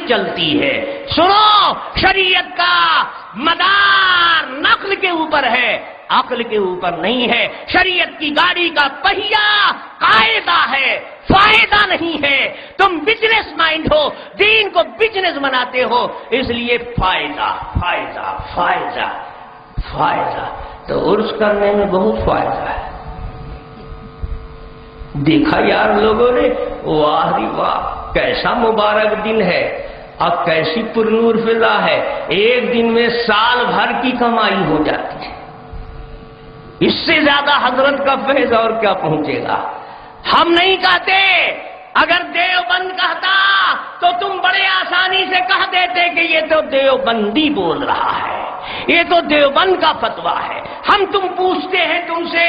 چلتی ہے۔ سنو، شریعت کا مدار نقل کے اوپر ہے، عقل کے اوپر نہیں ہے۔ شریعت کی گاڑی کا پہیا قاعدہ ہے، فائدہ نہیں ہے۔ تم بزنس مائنڈ ہو، دین کو بزنس بناتے ہو، اس لیے فائدہ فائدہ فائدہ فائدہ۔ تو عرس کرنے میں بہت فائدہ ہے۔ دیکھا یار لوگوں نے، واہ ری واہ، کیسا مبارک دن ہے اور کیسی پرنور فضا ہے، ایک دن میں سال بھر کی کمائی ہو جاتی ہے۔ اس سے زیادہ حضرت کا فیض اور کیا پہنچے گا؟ ہم نہیں کہتے، اگر دیوبند کہتا تو تم بڑے آسانی سے کہہ دیتے کہ یہ تو دیوبندی بول رہا ہے، یہ تو دیوبند کا فتویٰ ہے۔ ہم تم پوچھتے ہیں تم سے،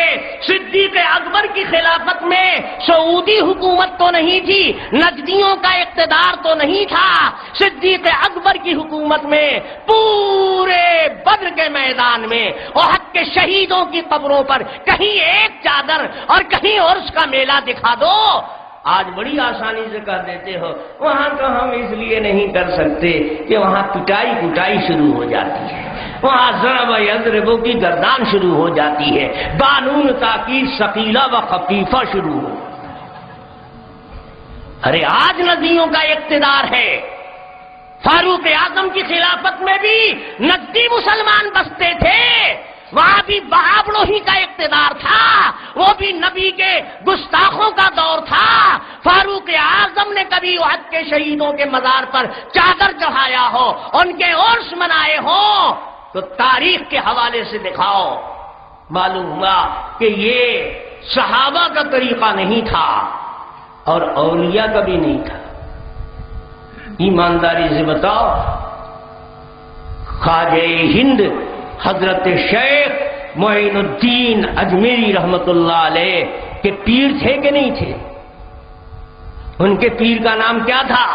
صدیق اکبر کی خلافت میں سعودی حکومت تو نہیں تھی، نجدیوں کا اقتدار تو نہیں تھا۔ صدیق اکبر کی حکومت میں پورے بدر کے میدان میں احد کے شہیدوں کی قبروں پر کہیں ایک چادر اور کہیں عرس کا میلہ دکھا دو۔ آج بڑی آسانی سے کہہ دیتے ہو وہاں تو ہم اس لیے نہیں کر سکتے کہ وہاں پٹائی کٹائی شروع ہو جاتی ہے، وہاں ضرب یضرب کی گردان شروع ہو جاتی ہے، بانون تاکید ثقیلہ و خفیفہ شروع ہو۔ ارے آج نجدیوں کا اقتدار ہے، فاروق اعظم کی خلافت میں بھی نجدی مسلمان بستے تھے، وہاں بھی بہاوڑوں ہی کا اقتدار تھا، وہ بھی نبی کے گستاخوں کا دور تھا۔ فاروق اعظم نے کبھی احد کے شہیدوں کے مزار پر چادر چڑھایا ہو، ان کے عرس منائے ہوں تو تاریخ کے حوالے سے دکھاؤ۔ معلوم ہوا کہ یہ صحابہ کا طریقہ نہیں تھا اور اولیاء کا بھی نہیں تھا۔ ایمانداری سے بتاؤ، خواجہ ہند حضرت شیخ معین الدین اجمیری رحمت اللہ علیہ کے پیر تھے کہ نہیں تھے؟ ان کے پیر کا نام کیا تھا؟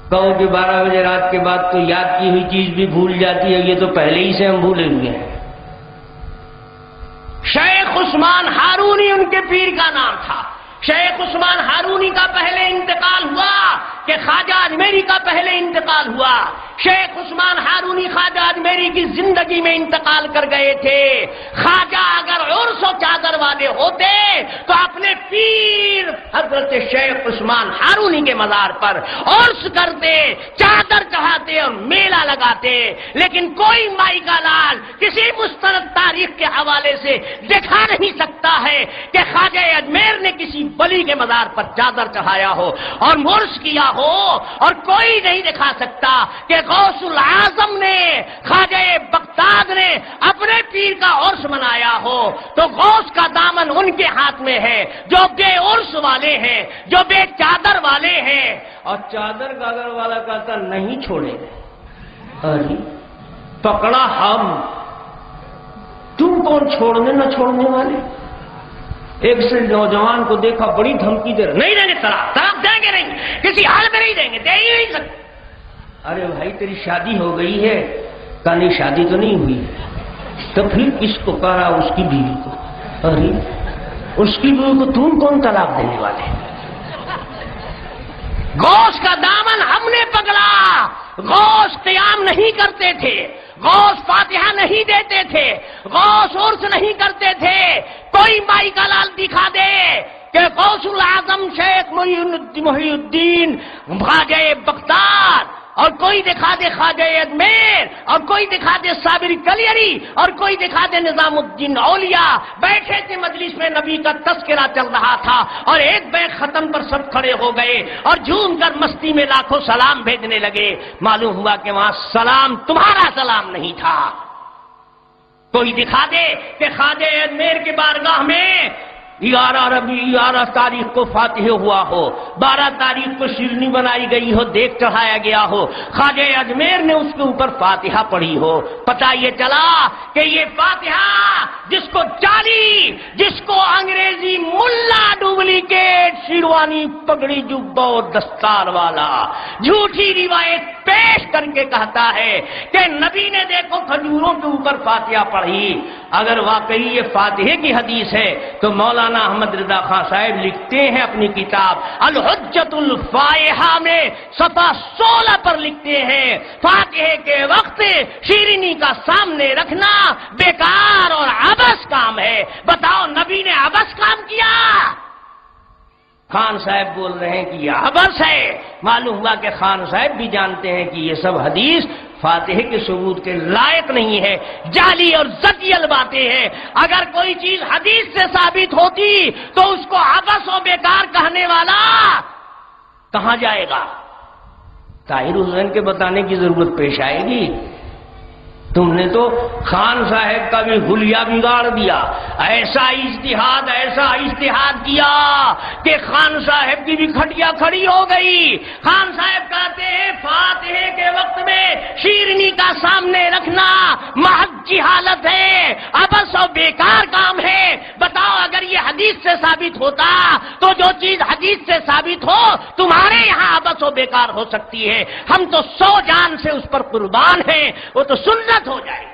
کہو کہ 12 بجے رات کے بعد تو یاد کی ہوئی چیز بھی بھول جاتی ہے، یہ تو پہلے ہی سے ہم بھولے ہوئے ہیں۔ شیخ عثمان ہارونی ان کے پیر کا نام تھا۔ شیخ عثمان ہارونی کا پہلے انتقال ہوا کہ خواجہ اجمیری کا پہلے انتقال ہوا۔ شیخ عثمان ہارونی خواجہ اجمیری کی زندگی میں انتقال کر گئے تھے۔ خواجہ اگر عرس و چادر والے ہوتے تو اپنے پیر حضرت شیخ عثمان ہارونی کے مزار پر عرس کرتے، چادر چڑھاتے اور میلہ لگاتے، لیکن کوئی مائی کا لال کسی مستند تاریخ کے حوالے سے دکھا نہیں سکتا ہے کہ خواجہ اجمیر نے کسی ولی کے مزار پر چادر چڑھایا ہو اور عرس کیا ہو، اور کوئی نہیں دکھا سکتا کہ غوث العظم نے، خواجہ بغداد نے اپنے پیر کا عرس منایا ہو۔ تو غوث کا دامن ان کے ہاتھ میں ہے جو بے عرس والے ہیں، جو بے چادر والے ہیں۔ اور چادر گاگر والا کہتا نہیں چھوڑے گے، ارے پکڑا ہم، تم کون چھوڑنے نہ چھوڑنے والے؟ ایک سے نوجوان کو دیکھا بڑی دھمکی دے رہا، نہیں دیں گے طلاق دیں گے نہیں، کسی حال میں نہیں دیں گے، دے ہی نہیں سکتے۔ ارے بھائی تیری شادی ہو گئی ہے؟ کہا نہیں شادی تو نہیں ہوئی۔ تو پھر کس کو کہا؟ اس کی بیوی کو۔ ارے اس کی بیوی کو تم کون طلاق دینے والے؟ غوث کا دامن ہم نے پکڑا۔ غوث قیام نہیں کرتے تھے، غوث فاتحہ نہیں دیتے تھے، غوث عرس نہیں کرتے تھے۔ کوئی مائی کا لال دکھا دے کہ غوث العظم شیخ محی الدین خواجہ بغداد، اور کوئی دکھا دے خواجہ اجمیر، اور کوئی دکھا دے صابر کلیری، اور کوئی دکھا دے نظام الدین اولیاء بیٹھے تھے مجلس میں، نبی کا تذکرہ چل رہا تھا اور ایک بیگ ختم پر سب کھڑے ہو گئے اور جھوم کر مستی میں لاکھوں سلام بھیجنے لگے۔ معلوم ہوا کہ وہاں سلام تمہارا سلام نہیں تھا۔ کوئی دکھا دے کہ خواجہ اجمیر کے بارگاہ میں 11 تاریخ کو فاتح ہوا ہو، 12 تاریخ کو شیرنی بنائی گئی ہو، دیگ چڑھایا گیا ہو، خواجہ اجمیر نے اس کے اوپر فاتحہ پڑھی ہو۔ پتہ یہ چلا کہ یہ فاتحہ جس کو جعلی، جس کو انگریزی ملا ڈپلیکیٹ شیروانی پگڑی جبہ اور دستار والا جھوٹی روایت پیش کر کے کہتا ہے کہ نبی نے دیکھو کھجوروں کے اوپر فاتحہ پڑھی، اگر واقعی یہ فاتحے کی حدیث ہے تو مولانا احمد رضا خان صاحب لکھتے ہیں اپنی کتاب الحجۃ حجت الفائحہ میں صفحہ 16 پر لکھتے ہیں فاتحے کے وقت شیرینی کا سامنے رکھنا بیکار اور عبث کام ہے. بتاؤ نبی نے عبث کام کیا؟ خان صاحب بول رہے ہیں کہ یہ عبث ہے. معلوم ہوا کہ خان صاحب بھی جانتے ہیں کہ یہ سب حدیث فاتحے کے ثبوت کے لائق نہیں ہے، جعلی اور زکیل باتیں ہیں. اگر کوئی چیز حدیث سے ثابت ہوتی تو اس کو عبث و بیکار کہنے والا کہاں جائے گا؟ طاہر حسین کے بتانے کی ضرورت پیش آئے گی. تم نے تو خان صاحب کا بھی حلیہ بگاڑ دیا. ایسا اجتہاد کیا کہ خان صاحب کی بھی کھٹیا کھڑی ہو گئی. خان صاحب کہتے ہیں فاتحے کے وقت میں شیرنی کا سامنے رکھنا محض جہالت ہے، عبث و بیکار کام ہے. بتاؤ اگر یہ حدیث سے ثابت ہوتا تو جو چیز حدیث سے ثابت ہو تمہارے یہاں عبث و بیکار ہو سکتی ہے. ہم تو 100 جان سے اس پر قربان ہیں، وہ تو سنت ہو جائے.